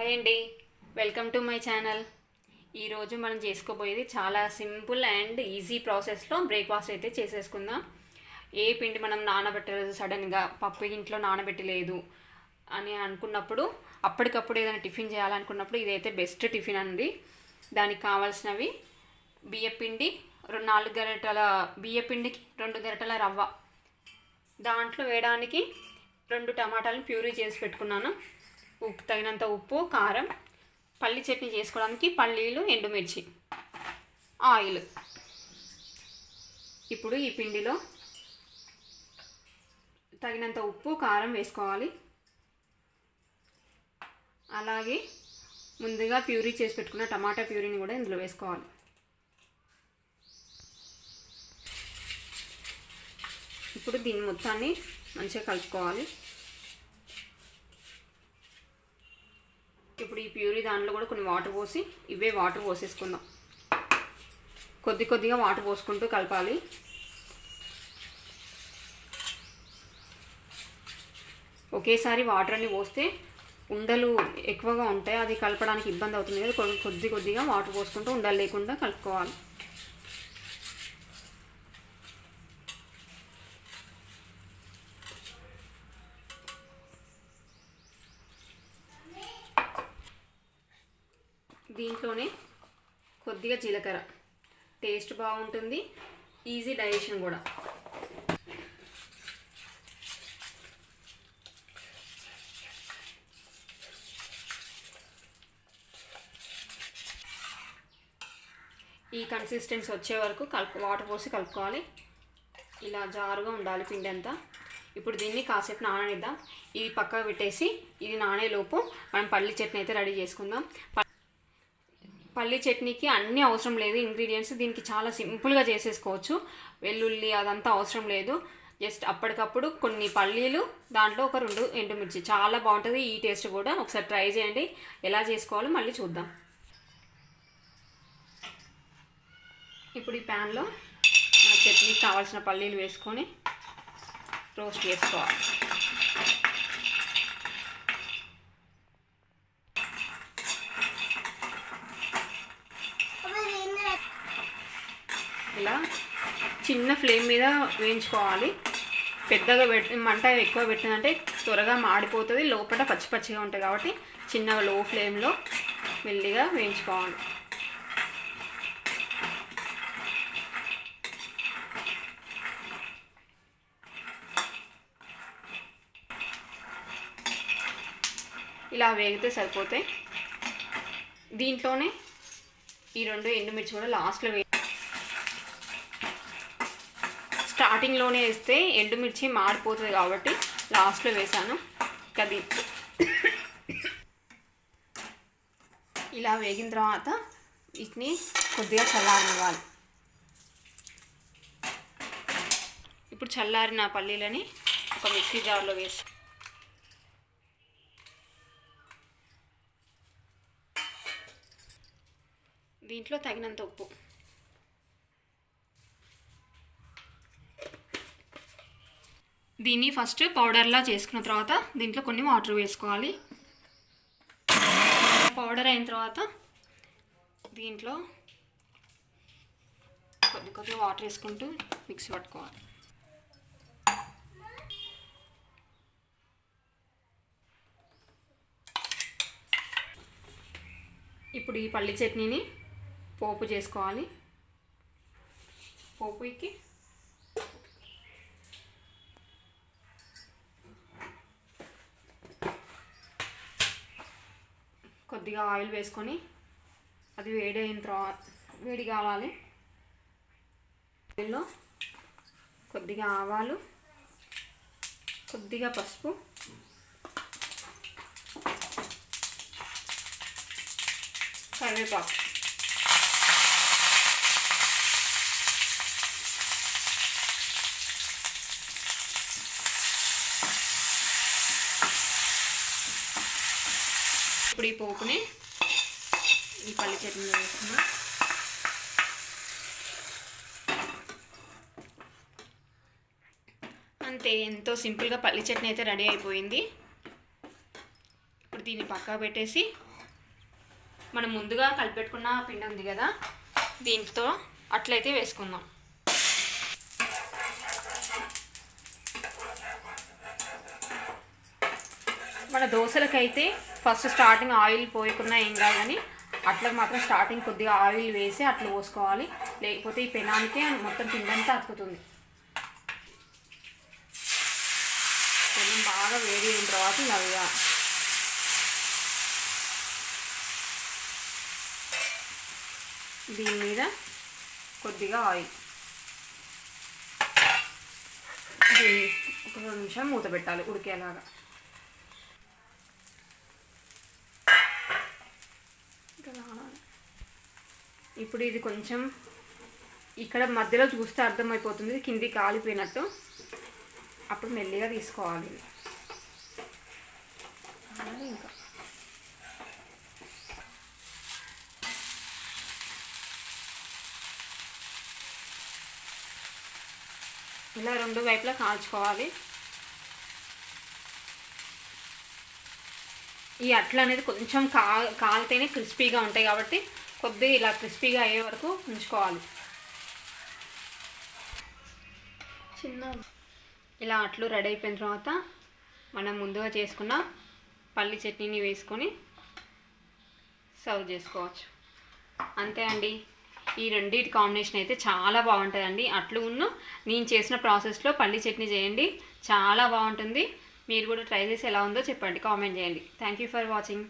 Hi అండి, welcome to my channel. ఈరోజు మనం చేసుకోబోయేది చాలా సింపుల్ అండ్ ఈజీ ప్రాసెస్లో బ్రేక్ఫాస్ట్ అయితే చేసేసుకుందాం. ఏ పిండి మనం నానబెట్టలేదు, సడన్గా పప్పు ఇంట్లో నానబెట్టలేదు అని అనుకున్నప్పుడు, అప్పటికప్పుడు ఏదైనా టిఫిన్ చేయాలనుకున్నప్పుడు ఇదైతే బెస్ట్ టిఫిన్ అండి. దానికి కావాల్సినవి బియ్యపిండి, 4 గరిటెల బియ్యపిండికి 2 గరిటెల రవ్వ, దాంట్లో వేయడానికి 2 టమాటాలను ప్యూరీ చేసి పెట్టుకున్నాను, తగినంత ఉప్పు, కారం, పల్లి చట్నీ చేసుకోవడానికి పల్లీలు, ఎండుమిర్చి, ఆయిల్. ఇప్పుడు ఈ పిండిలో తగినంత ఉప్పు, కారం వేసుకోవాలి. అలాగే ముందుగా ప్యూరీ చేసి పెట్టుకున్న టమాటా ప్యూరీని కూడా ఇందులో వేసుకోవాలి. ఇప్పుడు దీని మొత్తాన్ని మంచిగా కలుపుకోవాలి. ఇప్పుడు ఈ ప్యూరీ దాంట్లో కూడా కొన్ని వాటర్ పోసి, ఇవే వాటర్ పోసేసుకుందాం. కొద్దిగా వాటర్ పోసుకుంటూ కలపాలి. ఒకేసారి వాటర్ అన్ని పోస్తే ఉండలు ఎక్కువగా ఉంటాయి, అది కలపడానికి ఇబ్బంది అవుతుంది కదా. కొద్దిగా వాటర్ పోసుకుంటూ ఉండలు లేకుండా కలుపుకోవాలి. దీంట్లోనే కొద్దిగా జీలకర్ర, టేస్ట్ బాగుంటుంది, ఈజీ డైజెషన్ కూడా. ఈ కన్సిస్టెన్సీ వచ్చే వరకు వాటర్ పోసి కలుపుకోవాలి. ఇలా జారుగా ఉండాలి పిండి అంతా. ఇప్పుడు దీన్ని కాసేపు నాననిద్దాం. ఇది పక్కకు పెట్టేసి ఇది నానేలోపు మనం పల్లి చట్నీ అయితే రెడీ చేసుకుందాం. పల్లి చట్నీకి అన్నీ అవసరం లేదు ఇంగ్రీడియంట్స్, దీనికి చాలా సింపుల్గా చేసేసుకోవచ్చు. వెల్లుల్లి అదంతా అవసరం లేదు, జస్ట్ అప్పటికప్పుడు కొన్ని పల్లీలు, దాంట్లో ఒక 2 ఎండుమిర్చి, చాలా బాగుంటుంది ఈ టేస్ట్ కూడా. ఒకసారి ట్రై చేయండి. ఎలా చేసుకోవాలో మళ్ళీ చూద్దాం. ఇప్పుడు ఈ ప్యాన్లో మన చట్నీకి కావాల్సిన పల్లీలు వేసుకొని రోస్ట్ చేసుకోవాలి. ఇలా చిన్న ఫ్లేమ్ మీద వేయించుకోవాలి. పెద్దగా మంట ఎక్కువ పెట్టిందంటే త్వరగా మాడిపోతుంది, లోపల పచ్చిగా ఉంటాయి. కాబట్టి చిన్నగా లో ఫ్లేమ్లో మెల్లిగా వేయించుకోవాలి. ఇలా వేగితే సరిపోతాయి. దీంట్లోనే ఈ 2 ఎండుమిర్చి కూడా లాస్ట్లో స్టార్టింగ్లోనే వేస్తే ఎండుమిర్చి మాడిపోతుంది కాబట్టి లాస్ట్లో వేసాను. అది ఇలా వేగిన తర్వాత వీటిని కొద్దిగా చల్లారనివ్వాలి. ఇప్పుడు చల్లారిన పల్లీలని ఒక మిక్సీ జార్లో వేసి దీంట్లో తగినంత ఉప్పు, దీన్ని ఫస్ట్ పౌడర్లా చేసుకున్న తర్వాత దీంట్లో కొన్ని వాటర్ వేసుకోవాలి. పౌడర్ అయిన తర్వాత దీంట్లో కొద్దిగా వాటర్ వేసుకుంటూ మిక్సీ పట్టుకోవాలి. ఇప్పుడు ఈ పల్లి చట్నీని పోపు చేసుకోవాలి. పోపుకి కొద్దిగా ఆయిల్ వేసుకొని అది వేడైన తర్వాత వేడి కావాలి. ఆయిల్లో కొద్దిగా ఆవాలు, కొద్దిగా పసుపు, కరివేపాకు, ఇప్పుడు ఈ పోపుని ఈ పల్లి చట్నీలో వేసుకున్నాం. అంతే, ఎంతో సింపుల్గా పల్లి చట్నీ అయితే రెడీ అయిపోయింది. ఇప్పుడు దీన్ని పక్కకు పెట్టేసి మనం ముందుగా కలిపెట్టుకున్న పిండి ఉంది కదా, దీంతో అట్లయితే వేసుకుందాం. మన దోశలకైతే ఫస్ట్ స్టార్టింగ్ ఆయిల్ పోయకున్నా ఏం కాదు, కానీ అట్లా మాత్రం స్టార్టింగ్ కొద్దిగా ఆయిల్ వేసి అట్లా పోసుకోవాలి, లేకపోతే ఈ పెనానికి మొత్తం పిండంతా అతుకుతుంది. పెనం బాగా వేడి అయిన తర్వాత ఇలాగా దీని మీద కొద్దిగా ఆయిల్, దీన్ని ఒక 2 నిమిషాలు మూత పెట్టాలి ఉడికేలాగా. ఇప్పుడు ఇది కొంచెం ఇక్కడ మధ్యలో చూస్తే అర్థమైపోతుంది కింది కాలిపోయినట్టు, అప్పుడు మెల్లిగా తీసుకోవాలి. ఇంకా ఇలా 2 వైపులా కాల్చుకోవాలి. ఈ అట్ల అనేది కొంచెం కాలితేనే క్రిస్పీగా ఉంటాయి కాబట్టి కొద్దిగా ఇలా క్రిస్పీగా అయ్యే వరకు ఉంచుకోవాలి. ఇలా అట్లు రెడీ అయిపోయిన తర్వాత మనం ముందుగా చేసుకున్న పల్లి చట్నీని వేసుకొని సర్వ్ చేసుకోవచ్చు. అంతే అండి, ఈ రెండింటి కాంబినేషన్ అయితే చాలా బాగుంటుందండి. అట్లు నేను చేసిన ప్రాసెస్లో పల్లి చట్నీ చేయండి, చాలా బాగుంటుంది. మీరు కూడా ట్రై చేసి ఎలా ఉందో చెప్పండి, కామెంట్ చేయండి. Thank you for watching.